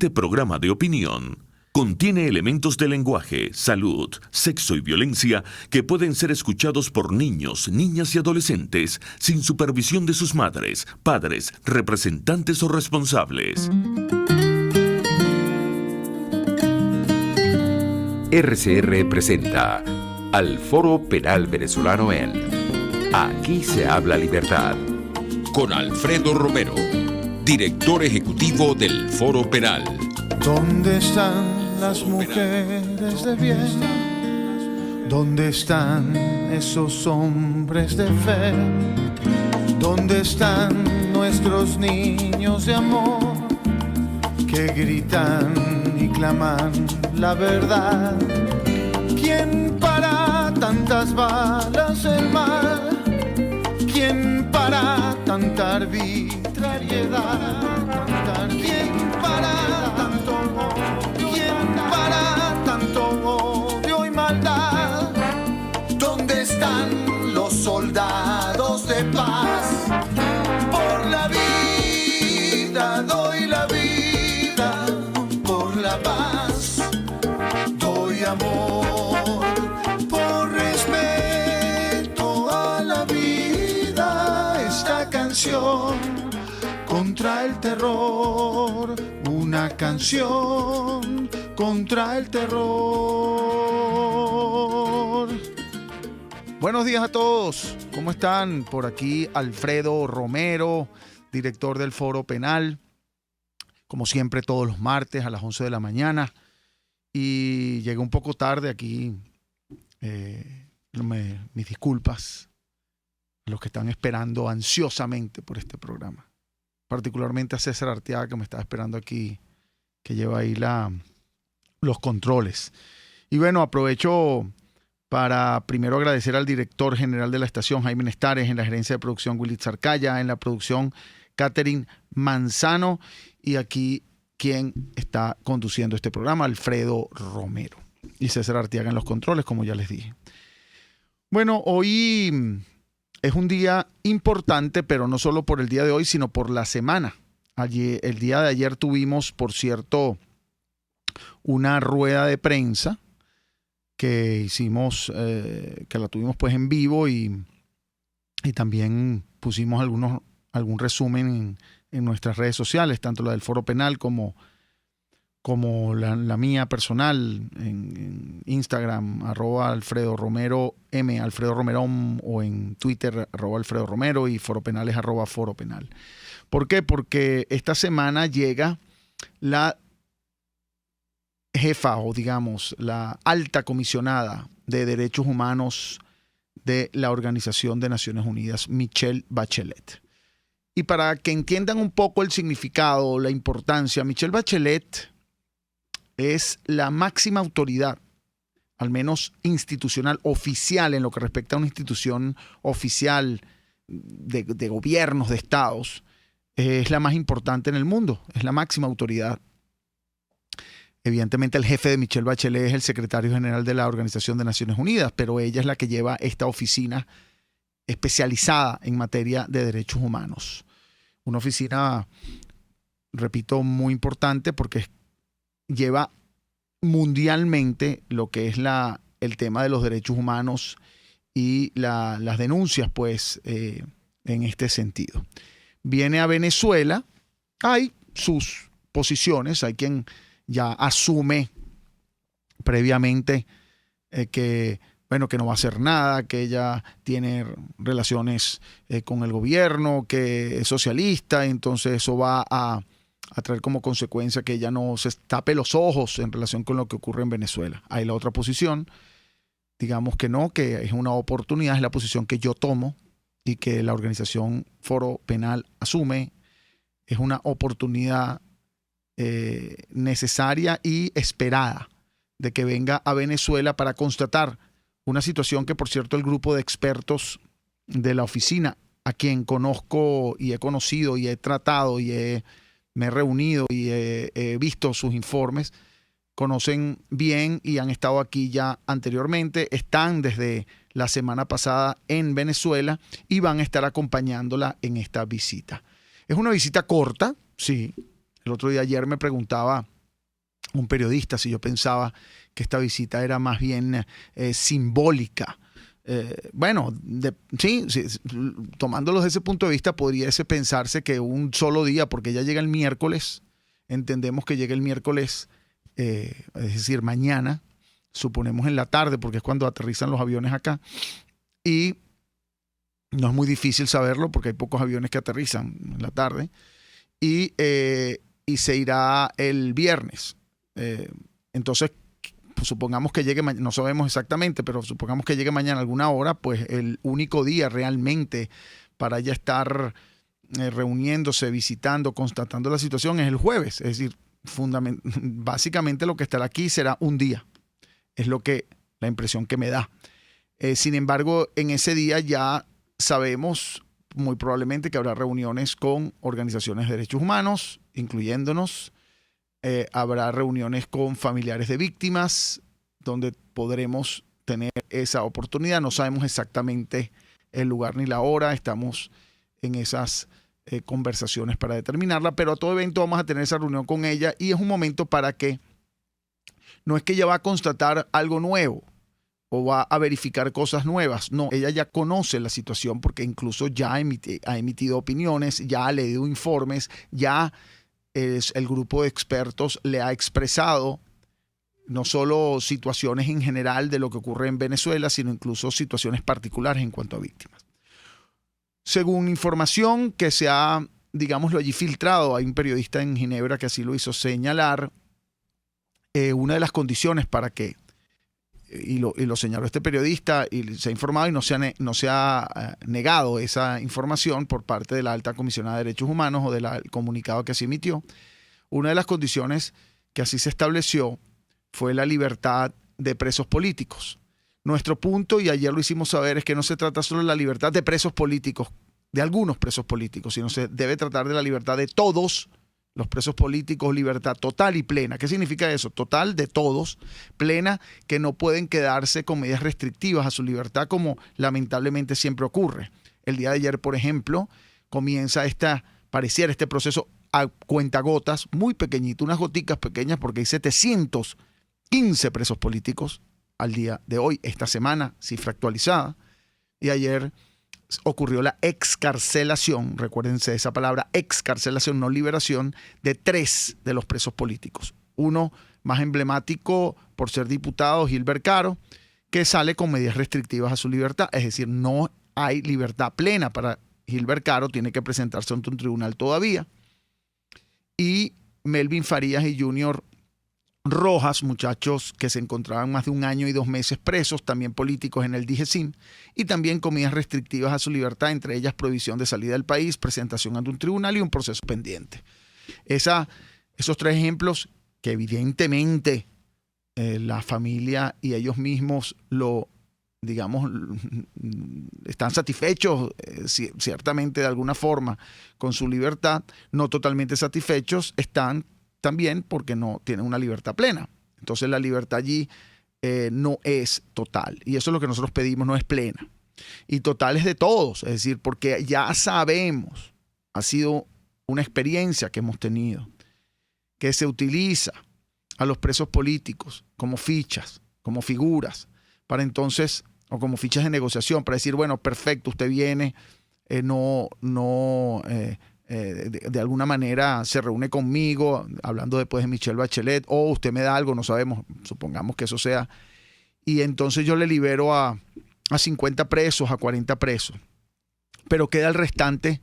Este programa de opinión contiene elementos de lenguaje, salud, sexo y violencia que pueden ser escuchados por niños, niñas y adolescentes sin supervisión de sus madres, padres, representantes o responsables. RCR presenta al Foro Penal Venezolano en Aquí se habla libertad, con Alfredo Romero, director ejecutivo del Foro Penal. ¿Dónde están las mujeres de bien? ¿Dónde están esos hombres de fe? ¿Dónde están nuestros niños de amor que gritan y claman la verdad? ¿Quién para tantas balas el mal? ¿Quién para tanta arbitrariedad? ¿Quién para tanto odio? ¿Quién para tanto odio y maldad? ¿Dónde están los soldados de paz? Por la vida doy la vida, por la paz doy amor, por respeto a la vida. Esta canción contra el terror, una canción contra el terror. Buenos días a todos, ¿cómo están? Por aquí Alfredo Romero, director del Foro Penal, como siempre todos los martes a las 11 de la mañana. Y llegué un poco tarde aquí, mis disculpas a los que están esperando ansiosamente por este programa. Particularmente a César Arteaga, que me estaba esperando aquí, que lleva ahí los controles. Y bueno, aprovecho para primero agradecer al director general de la estación, Jaime Nestares, en la gerencia de producción, Willy Zarcaya, en la producción, Catherine Manzano, y aquí quien está conduciendo este programa, Alfredo Romero, y César Arteaga en los controles, como ya les dije. Bueno, hoy es un día importante, pero no solo por el día de hoy, sino por la semana. El día de ayer tuvimos, por cierto, una rueda de prensa que hicimos, que la tuvimos pues en vivo y también pusimos algún resumen en nuestras redes sociales, tanto la del Foro Penal como la mía personal en Instagram, @Alfredo Romero M, Alfredo Romero, o en Twitter, @Alfredo Romero, y Foro Penal es @Foro Penal. ¿Por qué? Porque esta semana llega la jefa, o digamos, la alta comisionada de Derechos Humanos de la Organización de Naciones Unidas, Michelle Bachelet. Y para que entiendan un poco el significado, la importancia, Michelle Bachelet es la máxima autoridad, al menos institucional, oficial, en lo que respecta a una institución oficial de gobiernos, de estados. Es la más importante en el mundo, es la máxima autoridad. Evidentemente el jefe de Michelle Bachelet es el secretario general de la Organización de Naciones Unidas, pero ella es la que lleva esta oficina especializada en materia de derechos humanos. Una oficina, repito, muy importante porque lleva mundialmente lo que es el tema de los derechos humanos y las denuncias, pues, en este sentido. Viene a Venezuela, hay sus posiciones, hay quien ya asume previamente que no va a hacer nada, que ella tiene relaciones con el gobierno, que es socialista, entonces eso va a traer como consecuencia que ella no se tape los ojos en relación con lo que ocurre en Venezuela. Hay la otra posición, digamos que no, que es una oportunidad, es la posición que yo tomo y que la organización Foro Penal asume, es una oportunidad necesaria y esperada de que venga a Venezuela para constatar una situación que, por cierto, el grupo de expertos de la oficina, a quien conozco y he conocido y he tratado y me he reunido y he visto sus informes, conocen bien y han estado aquí ya anteriormente, están desde la semana pasada en Venezuela y van a estar acompañándola en esta visita. Es una visita corta, sí. El otro día ayer me preguntaba un periodista si yo pensaba que esta visita era más bien simbólica. Bueno, sí, tomándolo desde ese punto de vista, podríase pensarse que un solo día, porque ella llega el miércoles, entendemos que llega el miércoles, es decir, mañana, suponemos en la tarde, porque es cuando aterrizan los aviones acá, y no es muy difícil saberlo porque hay pocos aviones que aterrizan en la tarde, y se irá el viernes. Entonces, pues supongamos que llegue mañana, no sabemos exactamente, pero supongamos que llegue mañana a alguna hora, pues el único día realmente para ella estar reuniéndose, visitando, constatando la situación es el jueves. Es decir, básicamente lo que estará aquí será un día. Es la impresión que me da. Sin embargo, en ese día ya sabemos muy probablemente que habrá reuniones con organizaciones de derechos humanos, incluyéndonos. Habrá reuniones con familiares de víctimas, donde podremos tener esa oportunidad. No sabemos exactamente el lugar ni la hora. Estamos en esas conversaciones para determinarla, pero a todo evento vamos a tener esa reunión con ella y es un momento para que no es que ella va a constatar algo nuevo o va a verificar cosas nuevas. No, ella ya conoce la situación porque incluso ya ha emitido opiniones, ya ha leído informes, ya el grupo de expertos le ha expresado no solo situaciones en general de lo que ocurre en Venezuela, sino incluso situaciones particulares en cuanto a víctimas. Según información que se ha, digámoslo allí, filtrado, hay un periodista en Ginebra que así lo hizo señalar, una de las condiciones para que, y lo señaló este periodista, y se ha informado y no se ha negado esa información por parte de la Alta Comisionada de Derechos Humanos o del comunicado que se emitió. Una de las condiciones que así se estableció fue la libertad de presos políticos. Nuestro punto, y ayer lo hicimos saber, es que no se trata solo de la libertad de presos políticos, de algunos presos políticos, sino se debe tratar de la libertad de todos los presos políticos, libertad total y plena. ¿Qué significa eso? Total de todos, plena, que no pueden quedarse con medidas restrictivas a su libertad como lamentablemente siempre ocurre. El día de ayer, por ejemplo, comienza pareciera este proceso a cuentagotas, muy pequeñito, unas goticas pequeñas, porque hay 715 presos políticos al día de hoy, esta semana, cifra actualizada, y ayer ocurrió la excarcelación, recuérdense esa palabra, excarcelación, no liberación, de 3 de los presos políticos. Uno más emblemático por ser diputado, Gilbert Caro, que sale con medidas restrictivas a su libertad, es decir, no hay libertad plena para Gilbert Caro, tiene que presentarse ante un tribunal todavía. Y Melvin Farías y Junior Rojas, muchachos que se encontraban más de 1 año y 2 meses presos, también políticos en el DGCIN, y también con medidas restrictivas a su libertad, entre ellas prohibición de salida del país, presentación ante un tribunal y un proceso pendiente. Esos 3 ejemplos que evidentemente la familia y ellos mismos están satisfechos, ciertamente de alguna forma, con su libertad, no totalmente satisfechos, están también porque no tienen una libertad plena. Entonces la libertad allí no es total. Y eso es lo que nosotros pedimos, no es plena. Y total es de todos, es decir, porque ya sabemos, ha sido una experiencia que hemos tenido, que se utiliza a los presos políticos como fichas, como figuras, para entonces, o como fichas de negociación, para decir, bueno, perfecto, usted viene, de alguna manera se reúne conmigo, hablando después de Michelle Bachelet, o usted me da algo, no sabemos, supongamos que eso sea, y entonces yo le libero a 50 presos, a 40 presos, pero queda el restante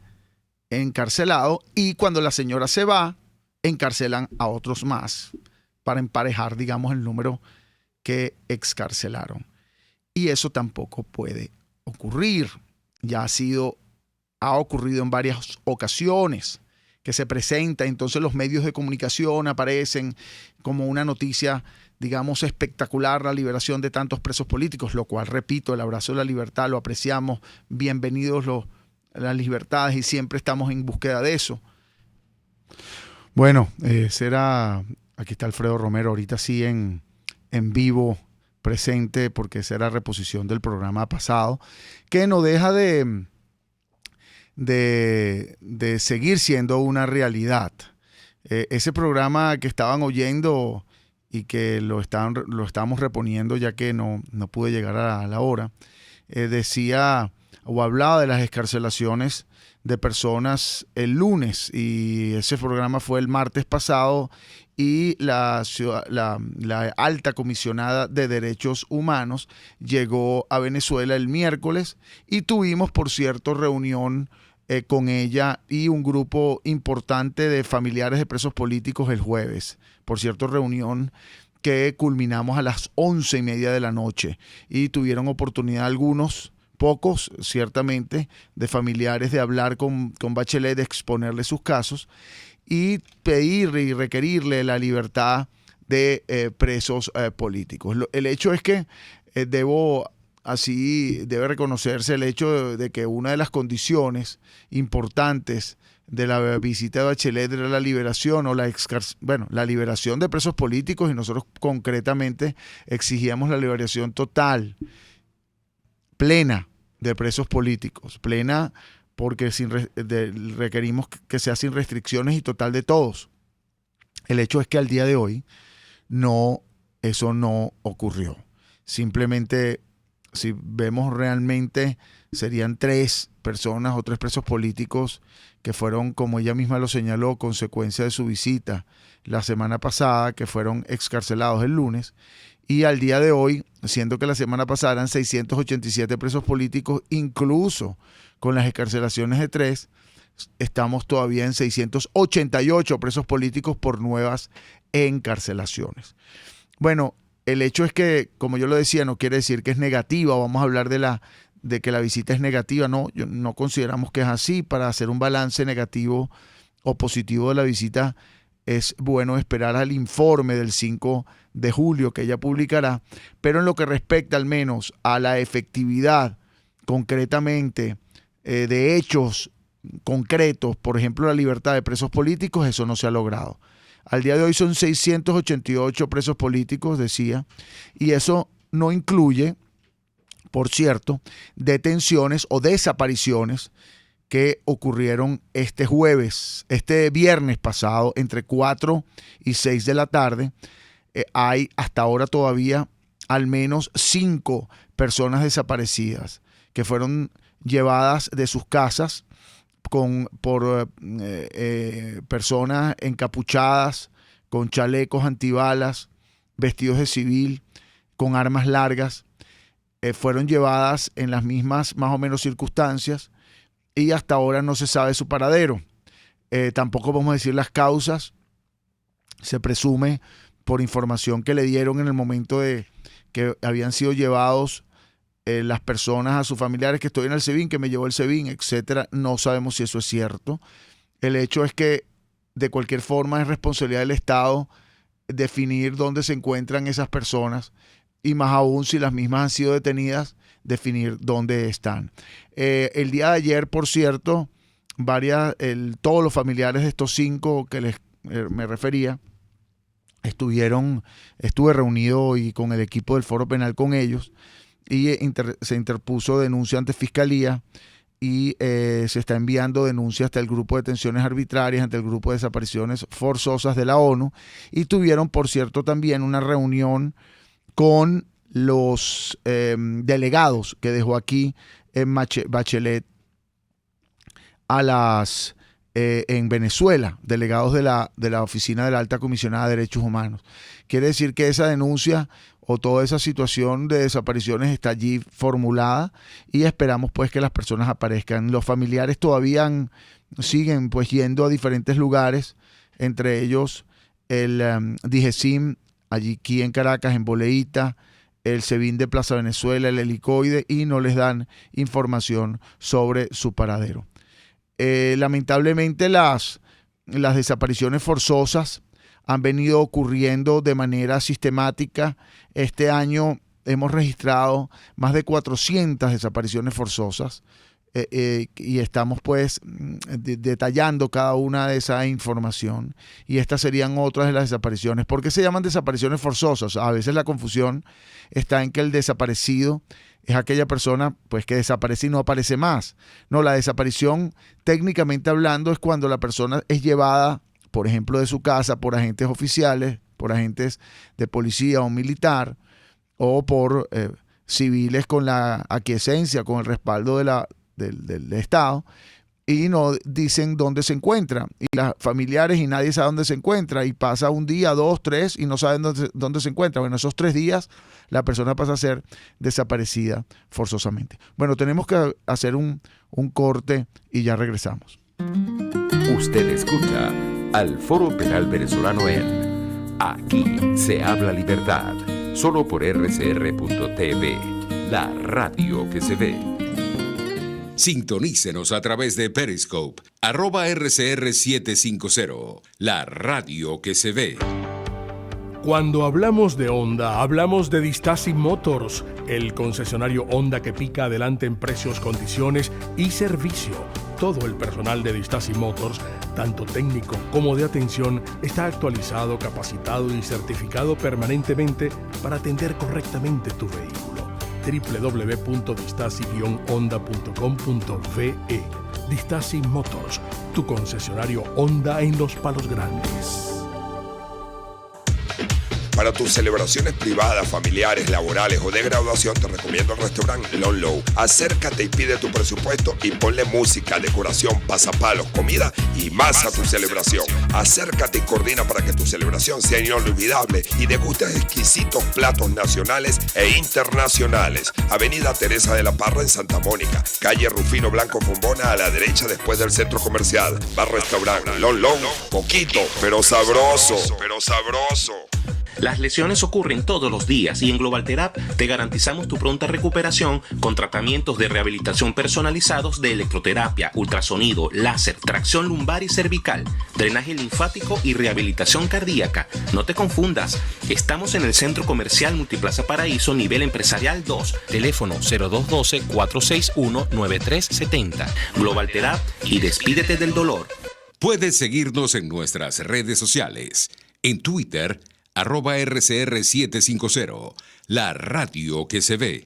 encarcelado, y cuando la señora se va, encarcelan a otros más, para emparejar, digamos, el número que excarcelaron. Y eso tampoco puede ocurrir. Ya ha ocurrido en varias ocasiones que se presenta, entonces los medios de comunicación aparecen como una noticia, digamos, espectacular, la liberación de tantos presos políticos, lo cual, repito, el abrazo de la libertad lo apreciamos, bienvenidos las libertades y siempre estamos en búsqueda de eso. Bueno, aquí está Alfredo Romero, ahorita sí en vivo, presente, porque será reposición del programa pasado, que no deja de seguir siendo una realidad. Ese programa que estaban oyendo y que lo estábamos reponiendo ya que no pude llegar a la hora, decía o hablaba de las excarcelaciones de personas el lunes, y ese programa fue el martes pasado, y la alta comisionada de derechos humanos llegó a Venezuela el miércoles y tuvimos, por cierto, reunión con ella y un grupo importante de familiares de presos políticos el jueves. Por cierto, reunión que culminamos a las 11:30 de la noche, y tuvieron oportunidad algunos, pocos ciertamente, de familiares de hablar con Bachelet, de exponerle sus casos y pedirle y requerirle la libertad de presos políticos. El hecho es que debe reconocerse el hecho de que una de las condiciones importantes de la visita de Bachelet era la liberación o la liberación de presos políticos, y nosotros concretamente exigíamos la liberación total, plena, de presos políticos, plena porque requerimos que sea sin restricciones y total de todos. El hecho es que al día de hoy eso no ocurrió. Simplemente, si vemos realmente, serían 3 personas o 3 presos políticos que fueron, como ella misma lo señaló, consecuencia de su visita la semana pasada, que fueron excarcelados el lunes. Y al día de hoy, siendo que la semana pasada eran 687 presos políticos, incluso con las excarcelaciones de 3, estamos todavía en 688 presos políticos por nuevas encarcelaciones. Bueno, el hecho es que, como yo lo decía, no quiere decir que es negativa, o vamos a hablar de que la visita es negativa. No consideramos que es así. Para hacer un balance negativo o positivo de la visita, es bueno esperar al informe del 5 de julio que ella publicará, pero en lo que respecta al menos a la efectividad concretamente de hechos concretos, por ejemplo la libertad de presos políticos, eso no se ha logrado. Al día de hoy son 688 presos políticos, decía, y eso no incluye, por cierto, detenciones o desapariciones que ocurrieron este viernes pasado, entre 4 y 6 de la tarde. Hay hasta ahora todavía al menos 5 personas desaparecidas que fueron llevadas de sus casas por personas encapuchadas, con chalecos antibalas, vestidos de civil, con armas largas. Fueron llevadas en las mismas más o menos circunstancias, y hasta ahora no se sabe su paradero. Tampoco vamos a decir las causas. Se presume, por información que le dieron en el momento de que habían sido llevados las personas a sus familiares, que estoy en el SEBIN, que me llevó el SEBIN, etcétera. No sabemos si eso es cierto. El hecho es que, de cualquier forma, es responsabilidad del Estado definir dónde se encuentran esas personas, y más aún si las mismas han sido detenidas, definir dónde están. El día de ayer, por cierto, todos los familiares de estos 5 que me refería, estuve reunido y con el equipo del Foro Penal con ellos, y se interpuso denuncia ante Fiscalía, y se está enviando denuncia hasta el Grupo de Detenciones Arbitrarias, ante el Grupo de Desapariciones Forzosas de la ONU, y tuvieron, por cierto, también una reunión con los delegados que dejó aquí en Bachelet en Venezuela, delegados de la Oficina de la Alta Comisionada de Derechos Humanos. Quiere decir que esa denuncia o toda esa situación de desapariciones está allí formulada, y esperamos pues que las personas aparezcan. Los familiares todavía siguen pues yendo a diferentes lugares, entre ellos el DIGESIM, aquí en Caracas, en Boleíta, el SEBIN de Plaza Venezuela, el Helicoide, y no les dan información sobre su paradero. Lamentablemente las desapariciones forzosas han venido ocurriendo de manera sistemática. Este año hemos registrado más de 400 desapariciones forzosas, y estamos pues detallando cada una de esa información, y estas serían otras de las desapariciones. ¿Por qué se llaman desapariciones forzosas? A veces la confusión está en que el desaparecido es aquella persona pues que desaparece y no aparece más. No, la desaparición, técnicamente hablando, es cuando la persona es llevada, por ejemplo, de su casa por agentes oficiales, por agentes de policía o militar o por civiles con la aquiescencia, con el respaldo del Estado, y no dicen dónde se encuentra, y las familiares y nadie sabe dónde se encuentra, y pasa un día, 2, 3 y no saben dónde se encuentra. Bueno, esos 3 días la persona pasa a ser desaparecida forzosamente. Bueno, tenemos que hacer un corte y ya regresamos. Usted escucha al Foro Penal Venezolano en Aquí se habla libertad, solo por rcr.tv, la radio que se ve. Sintonícenos a través de Periscope, @RCR750, la radio que se ve. Cuando hablamos de Honda, hablamos de Distaci Motors, el concesionario Honda que pica adelante en precios, condiciones y servicio. Todo el personal de Distaci Motors, tanto técnico como de atención, está actualizado, capacitado y certificado permanentemente para atender correctamente tu vehículo. www.distaci-honda.com.ve. Distaci Motors, tu concesionario Honda en Los Palos Grandes. Para tus celebraciones privadas, familiares, laborales o de graduación, te recomiendo el restaurante Lon Low. Acércate y pide tu presupuesto y ponle música, decoración, pasapalos, comida y más a tu celebración. Acércate y coordina para que tu celebración sea inolvidable y degustes exquisitos platos nacionales e internacionales. Avenida Teresa de la Parra en Santa Mónica, calle Rufino Blanco Fombona a la derecha después del centro comercial. Bar restaurante Lon Low, poquito, pero sabroso. Las lesiones ocurren todos los días y en Global Therap te garantizamos tu pronta recuperación con tratamientos de rehabilitación personalizados de electroterapia, ultrasonido, láser, tracción lumbar y cervical, drenaje linfático y rehabilitación cardíaca. No te confundas, estamos en el Centro Comercial Multiplaza Paraíso, nivel empresarial 2, teléfono 0212-461-9370. Global Therap y despídete del dolor. Puedes seguirnos en nuestras redes sociales. En Twitter, @RCR750, la radio que se ve.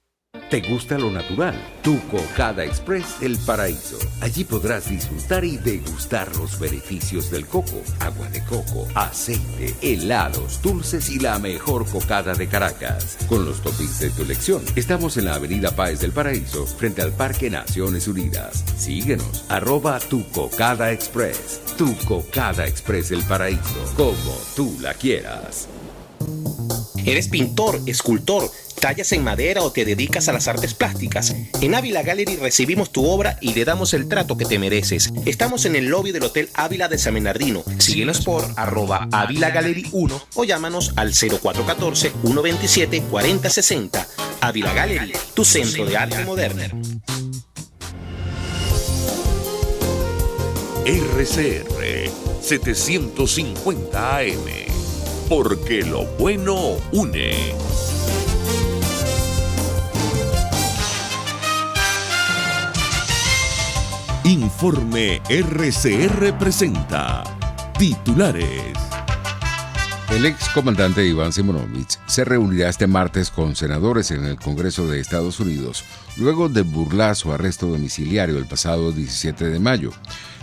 ¿Te gusta lo natural? Tu Cocada Express del Paraíso. Allí podrás disfrutar y degustar los beneficios del coco, agua de coco, aceite, helados, dulces y la mejor cocada de Caracas. Con los toppings de tu elección. Estamos en la avenida Páez del Paraíso, frente al Parque Naciones Unidas. Síguenos, @Tu Cocada Express. Tu Cocada Express del Paraíso. Como tú la quieras. ¿Eres pintor, escultor, tallas en madera o te dedicas a las artes plásticas? En Ávila Gallery recibimos tu obra y le damos el trato que te mereces. Estamos en el lobby del Hotel Ávila de San Bernardino. Síguenos por @Ávila Gallery 1 o llámanos al 0414-127-4060. Ávila Gallery, tu centro de arte moderno. RCR 750 AM. Porque lo bueno une. Informe RCR presenta titulares. El excomandante Iván Simonovic se reunirá este martes con senadores en el Congreso de Estados Unidos, luego de burlar su arresto domiciliario el pasado 17 de mayo.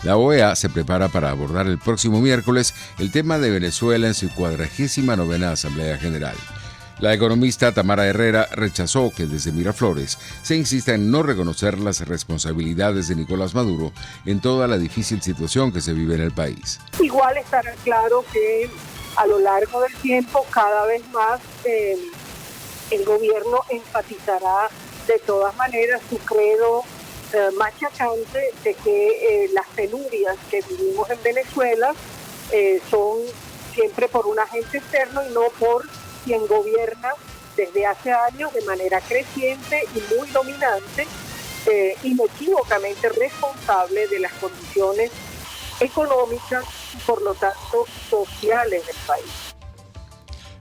La OEA se prepara para abordar el próximo miércoles el tema de Venezuela en su 49ª Asamblea General. La economista Tamara Herrera rechazó que desde Miraflores se insista en no reconocer las responsabilidades de Nicolás Maduro en toda la difícil situación que se vive en el país. Igual estará claro que a lo largo del tiempo cada vez más el gobierno enfatizará de todas maneras su credo machacante de que las penurias que vivimos en Venezuela son siempre por un agente externo y no por quien gobierna desde hace años de manera creciente y muy dominante, inequívocamente responsable de las condiciones económicas y por lo tanto sociales del país.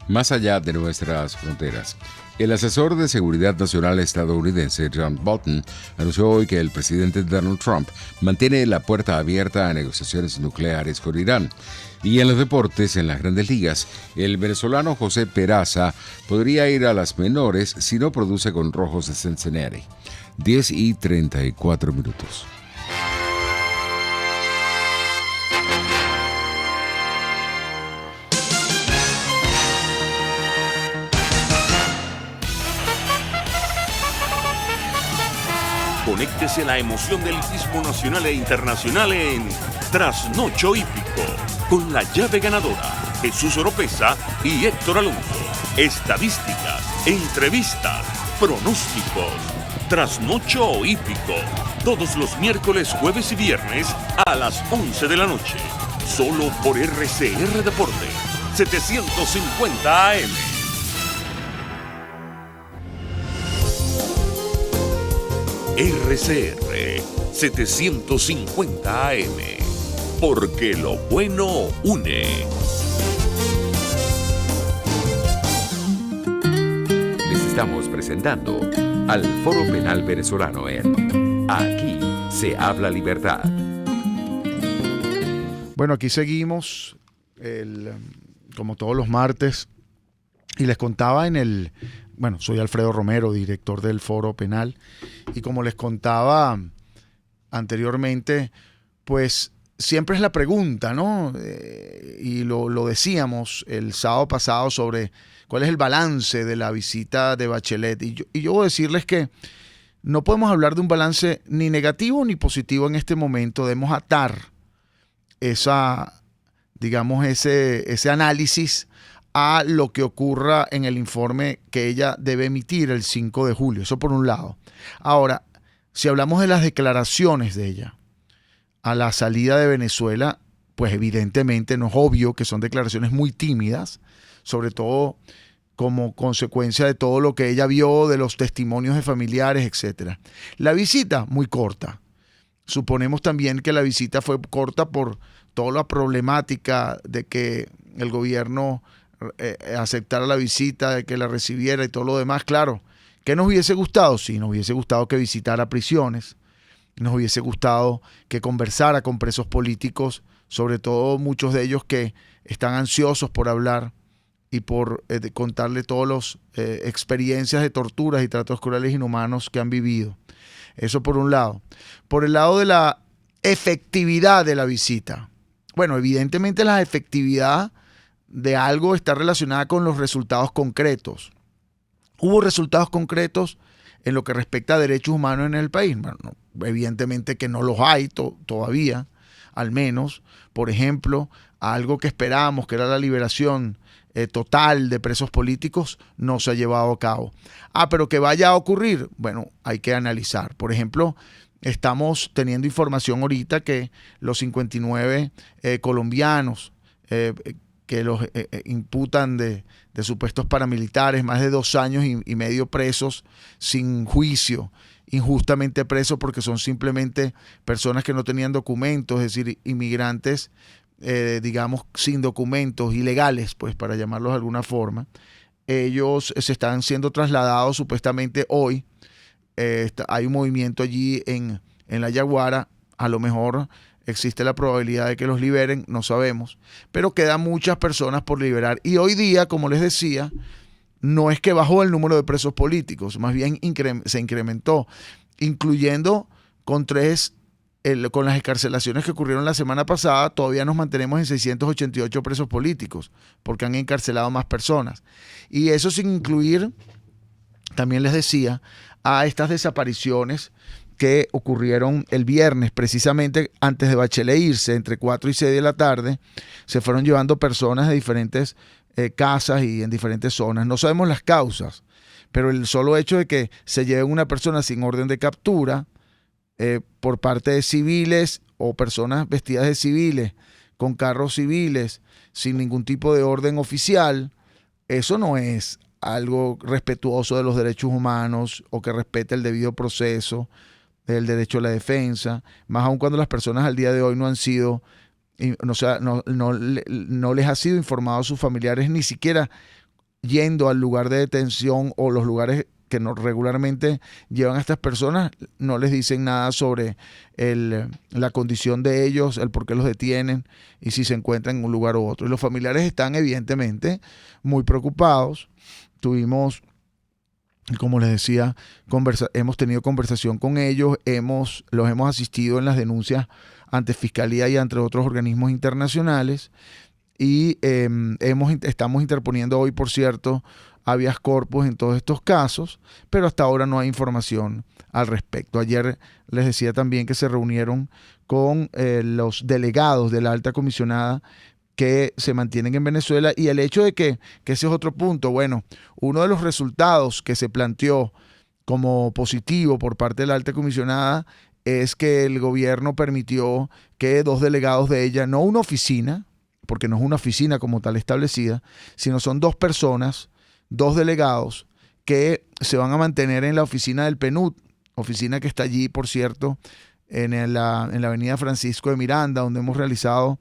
Más allá de nuestras fronteras, el asesor de seguridad nacional estadounidense John Bolton anunció hoy que el presidente Donald Trump mantiene la puerta abierta a negociaciones nucleares con Irán. Y en los deportes, en las Grandes Ligas, el venezolano José Peraza podría ir a las menores si no produce con Rojos de Cincinnati. 10:34. Conéctese a la emoción del hipismo nacional e internacional en Trasnocho Hípico, con la llave ganadora, Jesús Oropesa y Héctor Alonso. Estadísticas, entrevistas, pronósticos. Trasnocho Hípico, todos los miércoles, jueves y viernes a las 11 de la noche. Solo por RCR Deporte, 750 AM. RCR 750 AM, porque lo bueno une. Les estamos presentando al Foro Penal Venezolano en Aquí se habla libertad. Bueno, aquí seguimos, como todos los martes, y les contaba soy Alfredo Romero, director del Foro Penal, y como les contaba anteriormente, pues siempre es la pregunta, ¿no? Y lo decíamos el sábado pasado sobre cuál es el balance de la visita de Bachelet. Y yo voy a decirles que no podemos hablar de un balance ni negativo ni positivo en este momento. Debemos atar ese análisis a lo que ocurra en el informe que ella debe emitir el 5 de julio. Eso por un lado. Ahora, si hablamos de las declaraciones de ella a la salida de Venezuela, pues evidentemente no es obvio que son declaraciones muy tímidas, sobre todo como consecuencia de todo lo que ella vio, de los testimonios de familiares, etc. La visita, muy corta. Suponemos también que la visita fue corta por toda la problemática de que el gobierno aceptara la visita, de que la recibiera y todo lo demás. Claro, ¿qué nos hubiese gustado? Sí, nos hubiese gustado que visitara prisiones, nos hubiese gustado que conversara con presos políticos, sobre todo muchos de ellos que están ansiosos por hablar y por contarle todas las experiencias de torturas y tratos crueles e inhumanos que han vivido. Eso por un lado. Por el lado de la efectividad de la visita. Bueno, evidentemente la efectividad de algo está relacionada con los resultados concretos. ¿Hubo resultados concretos en lo que respecta a derechos humanos en el país? Bueno, evidentemente que no los hay todavía, al menos. Por ejemplo, algo que esperábamos, que era la liberación total de presos políticos, no se ha llevado a cabo. Pero que vaya a ocurrir, bueno, hay que analizar. Por ejemplo, estamos teniendo información ahorita que los 59 colombianos que los imputan de supuestos paramilitares, más de 2 años y medio presos sin juicio, injustamente presos porque son simplemente personas que no tenían documentos, es decir, inmigrantes, digamos, sin documentos, ilegales, pues para llamarlos de alguna forma. Ellos se están siendo trasladados supuestamente hoy. Hay un movimiento allí en La Yaguara, a lo mejor existe la probabilidad de que los liberen, no sabemos, pero quedan muchas personas por liberar. Y hoy día, como les decía, no es que bajó el número de presos políticos, más bien se incrementó, incluyendo con las excarcelaciones que ocurrieron la semana pasada. Todavía nos mantenemos en 688 presos políticos, porque han encarcelado más personas. Y eso sin incluir, también les decía, a estas desapariciones que ocurrieron el viernes, precisamente antes de Bachelet irse, entre 4 y 6 de la tarde, se fueron llevando personas de diferentes casas y en diferentes zonas. No sabemos las causas, pero el solo hecho de que se lleve una persona sin orden de captura por parte de civiles o personas vestidas de civiles, con carros civiles, sin ningún tipo de orden oficial, eso no es algo respetuoso de los derechos humanos o que respete el debido proceso, el derecho a la defensa, más aún cuando las personas al día de hoy no han sido, no les ha sido informado a sus familiares, ni siquiera yendo al lugar de detención o los lugares que regularmente llevan a estas personas, no les dicen nada sobre la condición de ellos, el por qué los detienen y si se encuentran en un lugar u otro. Y los familiares están evidentemente muy preocupados. Tuvimos, como les decía, hemos tenido conversación con ellos, los hemos asistido en las denuncias ante Fiscalía y ante otros organismos internacionales, y estamos interponiendo hoy, por cierto, habeas corpus en todos estos casos, pero hasta ahora no hay información al respecto. Ayer les decía también que se reunieron con los delegados de la alta comisionada que se mantienen en Venezuela, y el hecho de que ese es otro punto. Bueno, uno de los resultados que se planteó como positivo por parte de la alta comisionada es que el gobierno permitió que 2 delegados de ella, no una oficina, porque no es una oficina como tal establecida, sino son 2 personas, 2 delegados que se van a mantener en la oficina del PNUD, oficina que está allí, por cierto, en la avenida Francisco de Miranda, donde hemos realizado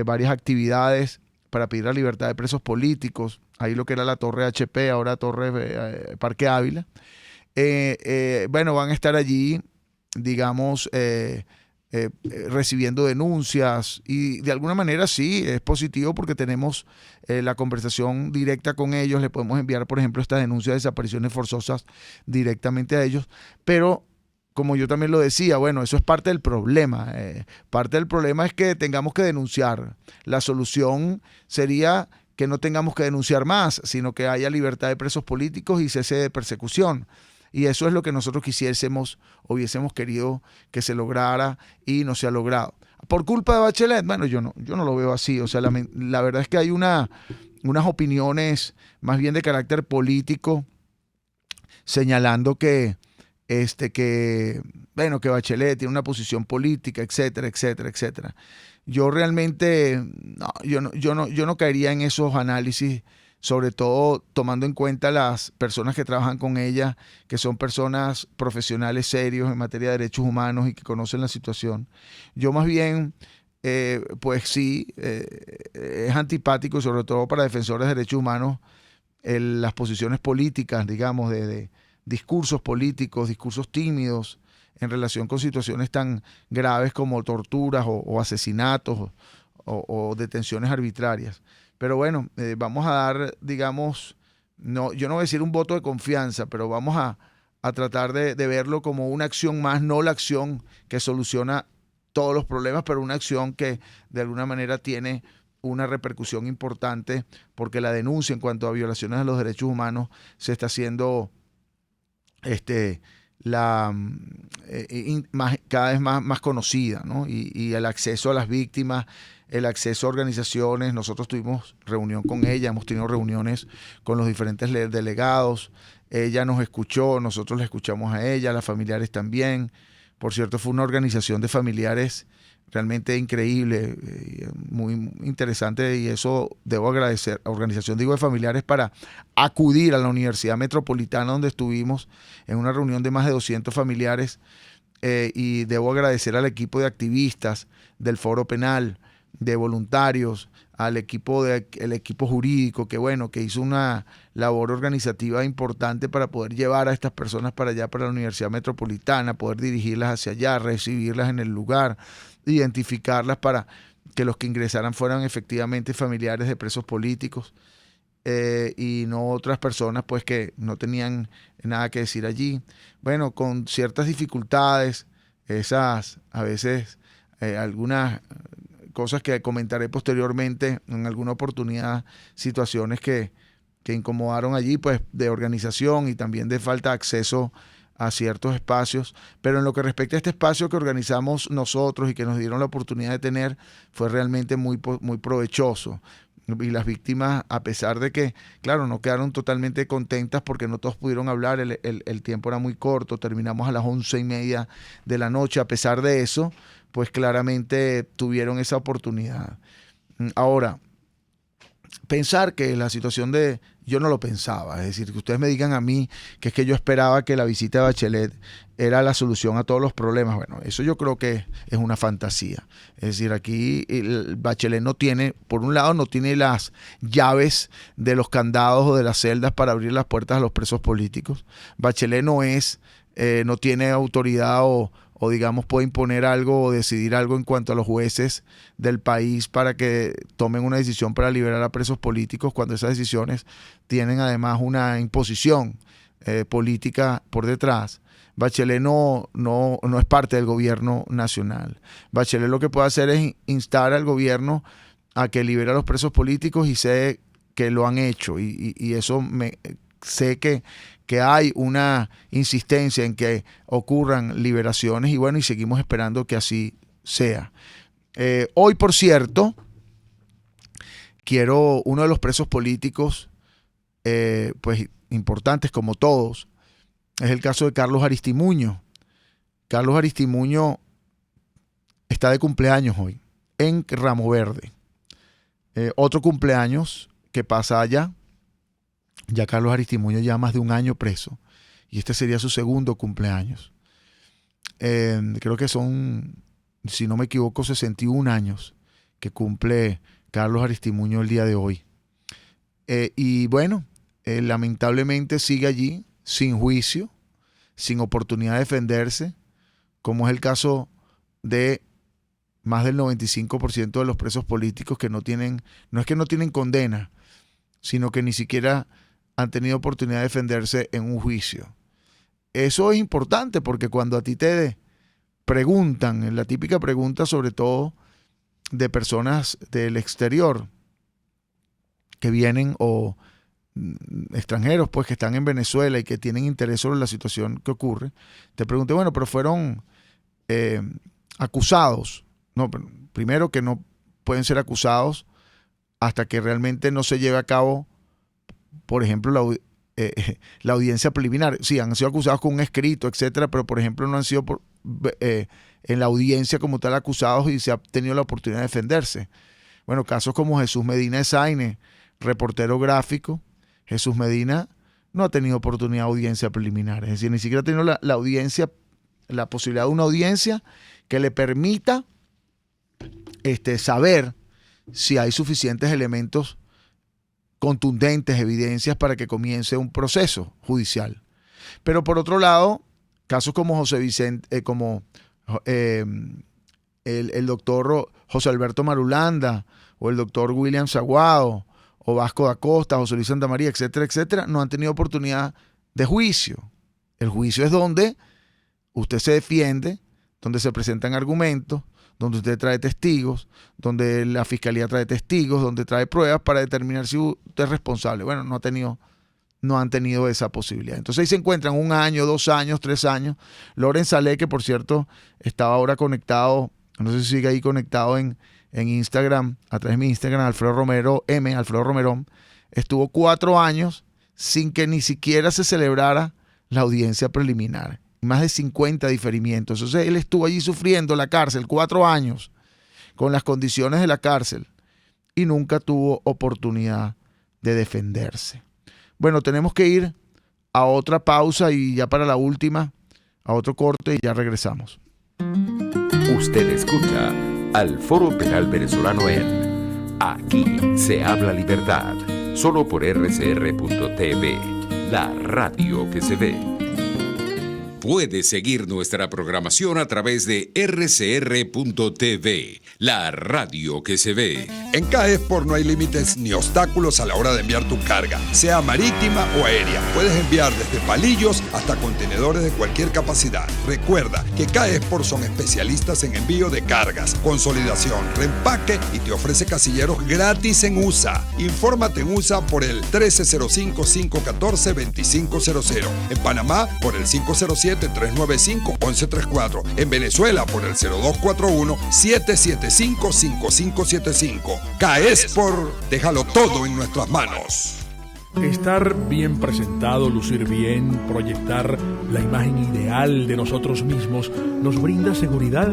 varias actividades para pedir la libertad de presos políticos. Ahí lo que era la Torre HP, ahora Torre Parque Ávila. Bueno, van a estar allí, digamos, recibiendo denuncias, y de alguna manera sí, es positivo porque tenemos la conversación directa con ellos. Le podemos enviar, por ejemplo, esta denuncia de desapariciones forzosas directamente a ellos, pero como yo también lo decía, bueno, eso es parte del problema. Parte del problema es que tengamos que denunciar. La solución sería que no tengamos que denunciar más, sino que haya libertad de presos políticos y cese de persecución. Y eso es lo que nosotros hubiésemos querido que se lograra, y no se ha logrado. ¿Por culpa de Bachelet? Bueno, yo no lo veo así. O sea, la verdad es que hay unas opiniones más bien de carácter político señalando que Bachelet tiene una posición política, etcétera, etcétera, etcétera. Yo realmente yo no caería en esos análisis, sobre todo tomando en cuenta las personas que trabajan con ella, que son personas profesionales serios en materia de derechos humanos y que conocen la situación. Yo más bien, pues sí, es antipático, sobre todo para defensores de derechos humanos, las posiciones políticas, digamos, de discursos políticos, discursos tímidos en relación con situaciones tan graves como torturas o asesinatos o detenciones arbitrarias. Pero bueno, vamos a dar, digamos, yo no voy a decir un voto de confianza, pero vamos a tratar de verlo como una acción más, no la acción que soluciona todos los problemas, pero una acción que de alguna manera tiene una repercusión importante, porque la denuncia en cuanto a violaciones de los derechos humanos se está haciendo cada vez más conocida, ¿no? Y el acceso a las víctimas, el acceso a organizaciones. Nosotros tuvimos reunión con ella, hemos tenido reuniones con los diferentes delegados. Ella nos escuchó, nosotros la escuchamos a ella, las familiares también. Por cierto, fue una organización de familiares realmente increíble, muy interesante, y eso debo agradecer. Organización, digo, de familiares para acudir a la Universidad Metropolitana, donde estuvimos en una reunión de más de 200 familiares, y debo agradecer al equipo de activistas del Foro Penal, de voluntarios, al equipo jurídico, que hizo una labor organizativa importante para poder llevar a estas personas para allá, para la Universidad Metropolitana, poder dirigirlas hacia allá, recibirlas en el lugar, identificarlas para que los que ingresaran fueran efectivamente familiares de presos políticos, y no otras personas pues que no tenían nada que decir allí. Bueno, con ciertas dificultades, a veces algunas cosas que comentaré posteriormente en alguna oportunidad, situaciones que incomodaron allí, pues de organización y también de falta de acceso a ciertos espacios. Pero en lo que respecta a este espacio que organizamos nosotros y que nos dieron la oportunidad de tener, fue realmente muy provechoso. Y las víctimas, a pesar de que, claro, no quedaron totalmente contentas porque no todos pudieron hablar, el tiempo era muy corto, terminamos a las 11:30 de la noche. A pesar de eso, pues claramente tuvieron esa oportunidad. Ahora, pensar que la situación yo no lo pensaba, es decir, que ustedes me digan a mí que es que yo esperaba que la visita de Bachelet era la solución a todos los problemas. Bueno, eso yo creo que es una fantasía. Es decir, aquí Bachelet no tiene, por un lado, no tiene las llaves de los candados o de las celdas para abrir las puertas a los presos políticos. Bachelet no tiene autoridad o digamos puede imponer algo o decidir algo en cuanto a los jueces del país para que tomen una decisión para liberar a presos políticos, cuando esas decisiones tienen además una imposición política por detrás. Bachelet no es parte del gobierno nacional. Bachelet lo que puede hacer es instar al gobierno a que libere a los presos políticos y sé que lo han hecho y eso sé que hay una insistencia en que ocurran liberaciones y bueno, y seguimos esperando que así sea. Hoy, por cierto, uno de los presos políticos pues importantes como todos, es el caso de Carlos Aristimuño. Carlos Aristimuño está de cumpleaños hoy en Ramo Verde. Otro cumpleaños que pasa allá. Ya Carlos Aristimuño ya más de un año preso y este sería su segundo cumpleaños. Creo que son, si no me equivoco, 61 años que cumple Carlos Aristimuño el día de hoy. Y bueno, lamentablemente sigue allí sin juicio, sin oportunidad de defenderse, como es el caso de más del 95% de los presos políticos que no es que no tienen condena, sino que ni siquiera han tenido oportunidad de defenderse en un juicio. Eso es importante porque cuando a ti te preguntan, la típica pregunta sobre todo de personas del exterior que vienen o extranjeros pues que están en Venezuela y que tienen interés sobre la situación que ocurre, te preguntan, bueno, pero fueron acusados. No, primero que no pueden ser acusados hasta que realmente no se lleve a cabo, por ejemplo, la audiencia preliminar. Sí, han sido acusados con un escrito, etcétera, pero por ejemplo no han sido en la audiencia como tal acusados y se ha tenido la oportunidad de defenderse. Bueno, casos como Jesús Medina Esaine, reportero gráfico. Jesús Medina no ha tenido oportunidad de audiencia preliminar, es decir, ni siquiera ha tenido la audiencia, la posibilidad de una audiencia que le permita saber si hay suficientes elementos contundentes, evidencias para que comience un proceso judicial. Pero por otro lado, casos como José Vicente, el doctor José Alberto Marulanda, o el doctor William Saguado, o Vasco da Costa, José Luis Santa María, etcétera, etcétera, no han tenido oportunidad de juicio. El juicio es donde usted se defiende, donde se presentan argumentos, donde usted trae testigos, donde la fiscalía trae testigos, donde trae pruebas para determinar si usted es responsable. Bueno, no han tenido esa posibilidad. Entonces ahí se encuentran 1 año, 2 años, 3 años. Loren Salé, que por cierto estaba ahora conectado, no sé si sigue ahí conectado en Instagram, a través de mi Instagram, Alfredo Romerón, estuvo 4 años sin que ni siquiera se celebrara la audiencia preliminar. Más de 50 diferimientos. Entonces él estuvo allí sufriendo la cárcel 4 años con las condiciones de la cárcel y nunca tuvo oportunidad de defenderse. Bueno, tenemos que ir a otra pausa y ya para la última, a otro corte y ya regresamos. Usted escucha al Foro Penal Venezolano en Aquí se habla libertad, solo por rcr.tv, la radio que se ve. Puede seguir nuestra programación a través de rcr.tv, la radio que se ve. En CAESPOR no hay límites ni obstáculos a la hora de enviar tu carga, sea marítima o aérea. Puedes enviar desde palillos hasta contenedores de cualquier capacidad. Recuerda que CAESPOR son especialistas en envío de cargas, consolidación, reempaque y te ofrece casilleros gratis en USA. Infórmate en USA por el 1305-514-2500. En Panamá por el 507-395-1134. En Venezuela por el 0241-775-5575. CAESPOR, déjalo todo en nuestras manos. Estar bien presentado, lucir bien, proyectar la imagen ideal de nosotros mismos nos brinda seguridad.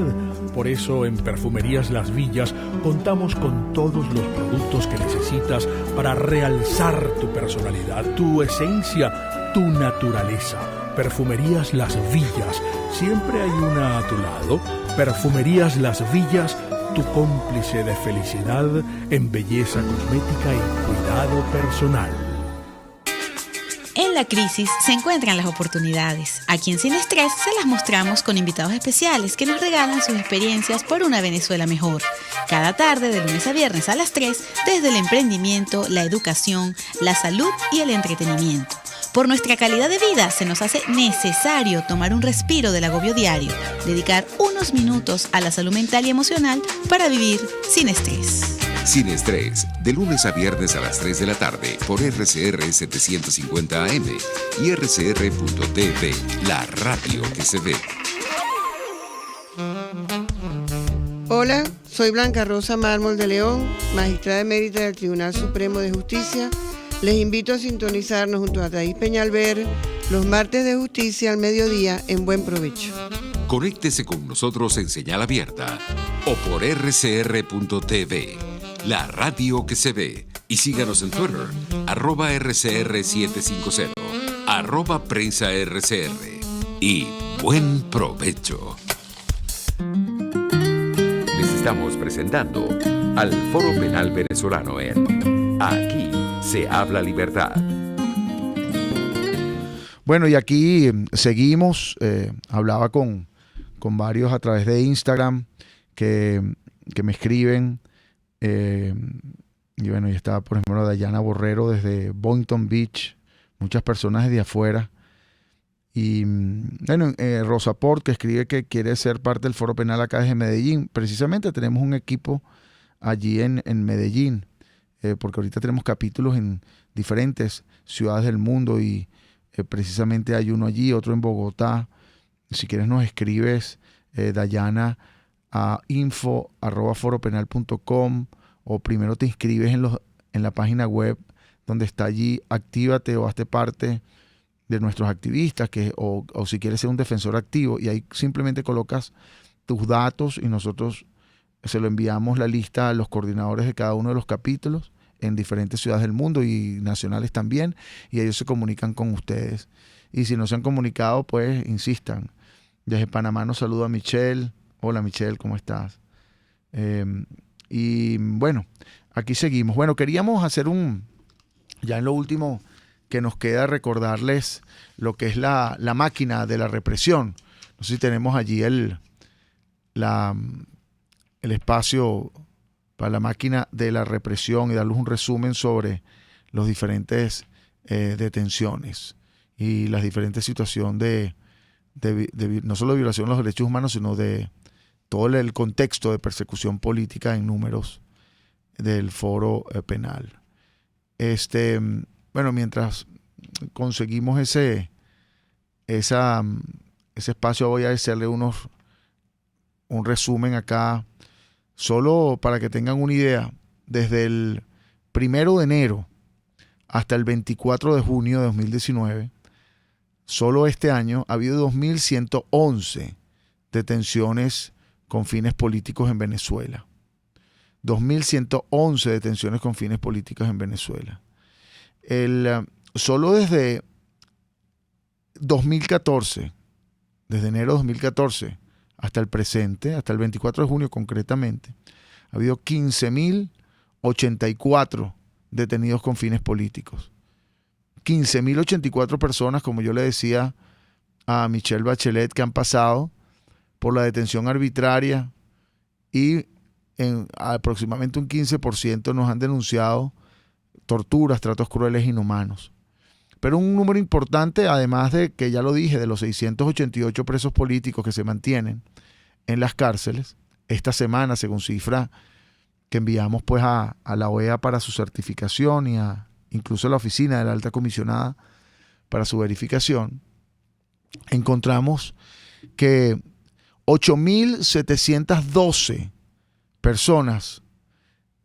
Por eso en Perfumerías Las Villas contamos con todos los productos que necesitas para realzar tu personalidad, tu esencia, tu naturaleza. Perfumerías Las Villas, siempre hay una a tu lado. Perfumerías Las Villas, tu cómplice de felicidad en belleza cosmética y cuidado personal. En la crisis se encuentran las oportunidades. Aquí en Sin Estrés se las mostramos con invitados especiales que nos regalan sus experiencias por una Venezuela mejor. Cada tarde, de lunes a viernes a las 3, desde el emprendimiento, la educación, la salud y el entretenimiento. Por nuestra calidad de vida se nos hace necesario tomar un respiro del agobio diario, dedicar unos minutos a la salud mental y emocional para vivir sin estrés. Sin estrés, de lunes a viernes a las 3 de la tarde por RCR 750 AM y rcr.tv, la radio que se ve. Hola, soy Blanca Rosa Mármol de León, magistrada emérita del Tribunal Supremo de Justicia. Les invito a sintonizarnos junto a Thais Peñalver los martes de justicia al mediodía en Buen Provecho. Conéctese con nosotros en señal abierta o por rcr.tv, la radio que se ve. Y síganos en Twitter, @RCR750, @PrensaRCR. Y buen provecho. Les estamos presentando al Foro Penal Venezolano en Aquí se habla libertad. Bueno, y aquí seguimos. Hablaba con varios a través de Instagram que me escriben. Y bueno, y está, por ejemplo, Dayana Borrero desde Boynton Beach, muchas personas desde afuera. Y bueno, Rosa Port, que escribe que quiere ser parte del Foro Penal acá desde Medellín. Precisamente tenemos un equipo allí en Medellín, porque ahorita tenemos capítulos en diferentes ciudades del mundo y precisamente hay uno allí, otro en Bogotá. Si quieres nos escribes, Dayana, a info@foropenal.com, o primero te inscribes en la página web donde está allí, actívate o hazte parte de nuestros activistas, o si quieres ser un defensor activo, y ahí simplemente colocas tus datos y nosotros se lo enviamos la lista a los coordinadores de cada uno de los capítulos en diferentes ciudades del mundo y nacionales también, y ellos se comunican con ustedes. Y si no se han comunicado, pues insistan. Desde Panamá nos saluda Michelle. Hola Michelle, ¿cómo estás? Y bueno, aquí seguimos. Bueno, queríamos hacer ya en lo último que nos queda, recordarles lo que es la máquina de la represión. No sé si tenemos allí el espacio para la máquina de la represión y darles un resumen sobre los diferentes detenciones y las diferentes situaciones no solo de violación de los derechos humanos, sino de todo el contexto de persecución política en números del foro penal. Bueno, mientras conseguimos ese espacio, voy a hacerle un resumen acá, solo para que tengan una idea. Desde el 1 de enero hasta el 24 de junio de 2019, solo este año ha habido 2.111 detenciones con fines políticos en Venezuela. 2.111 detenciones con fines políticos en Venezuela. Solo desde 2014, desde enero de 2014 hasta el presente, hasta el 24 de junio concretamente, ha habido 15.084 detenidos con fines políticos. 15.084 personas, como yo le decía a Michelle Bachelet, que han pasado por la detención arbitraria, y en aproximadamente un 15% nos han denunciado torturas, tratos crueles e inhumanos. Pero un número importante, además de que ya lo dije, de los 688 presos políticos que se mantienen en las cárceles, esta semana, según cifra que enviamos pues a la OEA para su certificación y incluso a la oficina de la alta comisionada para su verificación, encontramos que 8.712 personas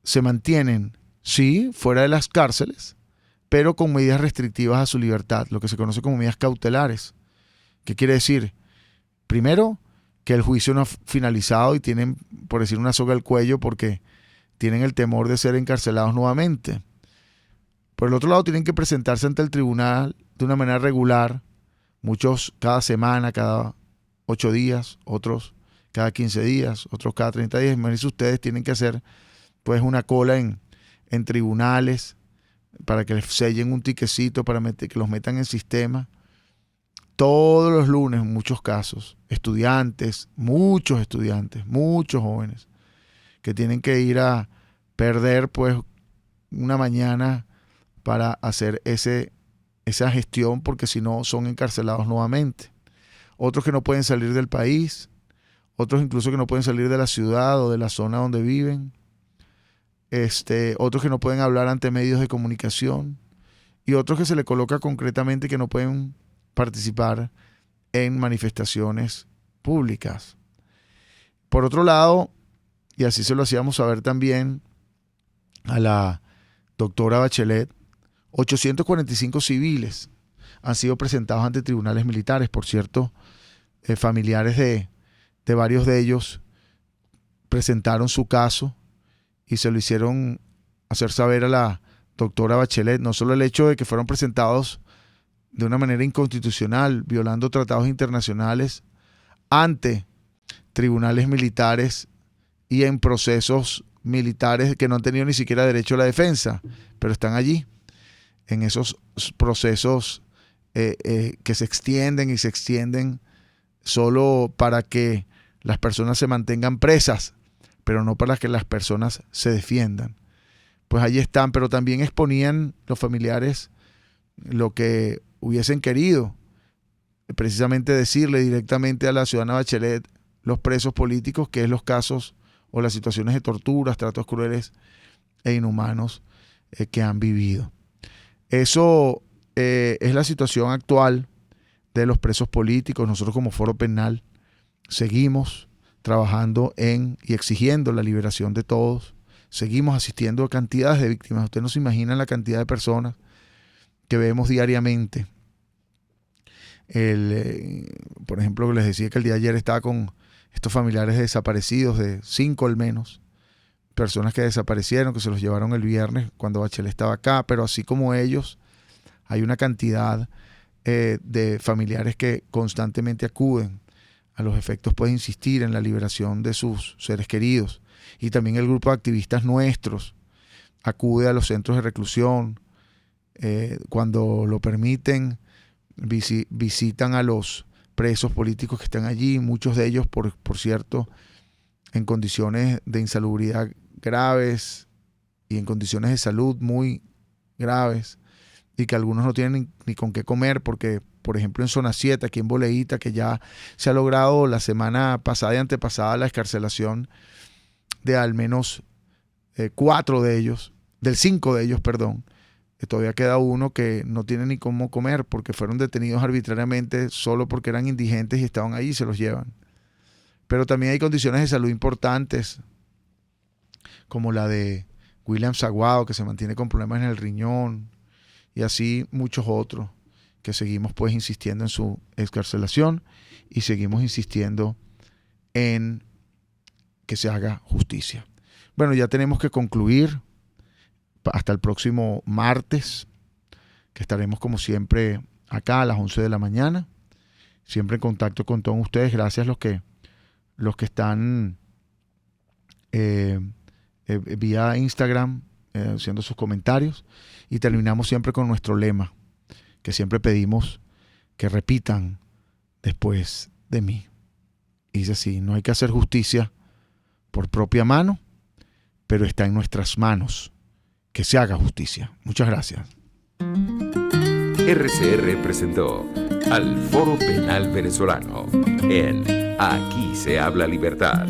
se mantienen, sí, fuera de las cárceles, pero con medidas restrictivas a su libertad, lo que se conoce como medidas cautelares. ¿Qué quiere decir? Primero, que el juicio no ha finalizado y tienen, por decir, una soga al cuello porque tienen el temor de ser encarcelados nuevamente. Por el otro lado, tienen que presentarse ante el tribunal de una manera regular, muchos cada semana, cada 8 días, otros cada 15 días, otros cada 30 días. Imagínense ustedes, tienen que hacer pues una cola en tribunales para que les sellen un tiquecito, para que los metan en sistema. Todos los lunes, en muchos casos, muchos jóvenes, que tienen que ir a perder pues una mañana para hacer esa gestión, porque si no son encarcelados nuevamente. Otros que no pueden salir del país, otros incluso que no pueden salir de la ciudad o de la zona donde viven. otros que no pueden hablar ante medios de comunicación y otros que se le coloca concretamente que no pueden participar en manifestaciones públicas. Por otro lado, y así se lo hacíamos saber también a la doctora Bachelet, 845 civiles han sido presentados ante tribunales militares. Por cierto, familiares de varios de ellos presentaron su caso y se lo hicieron hacer saber a la doctora Bachelet. No solo el hecho de que fueron presentados de una manera inconstitucional, violando tratados internacionales ante tribunales militares y en procesos militares que no han tenido ni siquiera derecho a la defensa, pero están allí en esos procesos que se extienden y se extienden solo para que las personas se mantengan presas, pero no para que las personas se defiendan. Pues allí están, pero también exponían los familiares lo que hubiesen querido, precisamente decirle directamente a la ciudadana Bachelet los presos políticos, que es los casos o las situaciones de torturas, tratos crueles e inhumanos que han vivido. Eso es la situación actual de los presos políticos. Nosotros como Foro Penal seguimos trabajando y exigiendo la liberación de todos. Seguimos asistiendo a cantidades de víctimas. Ustedes no se imaginan la cantidad de personas que vemos diariamente. Por ejemplo, les decía que el día de ayer estaba con estos familiares desaparecidos, de 5 al menos, personas que desaparecieron, que se los llevaron el viernes cuando Bachelet estaba acá, pero así como ellos, hay una cantidad de familiares que constantemente acuden a los efectos, puede insistir en la liberación de sus seres queridos. Y también el grupo de activistas nuestros acude a los centros de reclusión, cuando lo permiten, visitan a los presos políticos que están allí, muchos de ellos, por cierto, en condiciones de insalubridad graves y en condiciones de salud muy graves, y que algunos no tienen ni con qué comer, porque, por ejemplo, en Zona 7, aquí en Boleíta, que ya se ha logrado la semana pasada y antepasada la excarcelación de al menos 4 de ellos, del 5 de ellos, perdón. Todavía queda uno que no tiene ni cómo comer porque fueron detenidos arbitrariamente solo porque eran indigentes y estaban ahí y se los llevan. Pero también hay condiciones de salud importantes, como la de William Saguado, que se mantiene con problemas en el riñón, y así muchos otros que seguimos pues insistiendo en su excarcelación y seguimos insistiendo en que se haga justicia. Bueno, ya tenemos que concluir. Hasta el próximo martes, que estaremos como siempre acá a las 11 de la mañana, siempre en contacto con todos ustedes. Gracias los que están vía Instagram haciendo sus comentarios, y terminamos siempre con nuestro lema, que siempre pedimos que repitan después de mí. Y dice así: no hay que hacer justicia por propia mano, pero está en nuestras manos que se haga justicia. Muchas gracias. RCR presentó al Foro Penal Venezolano en Aquí se habla libertad.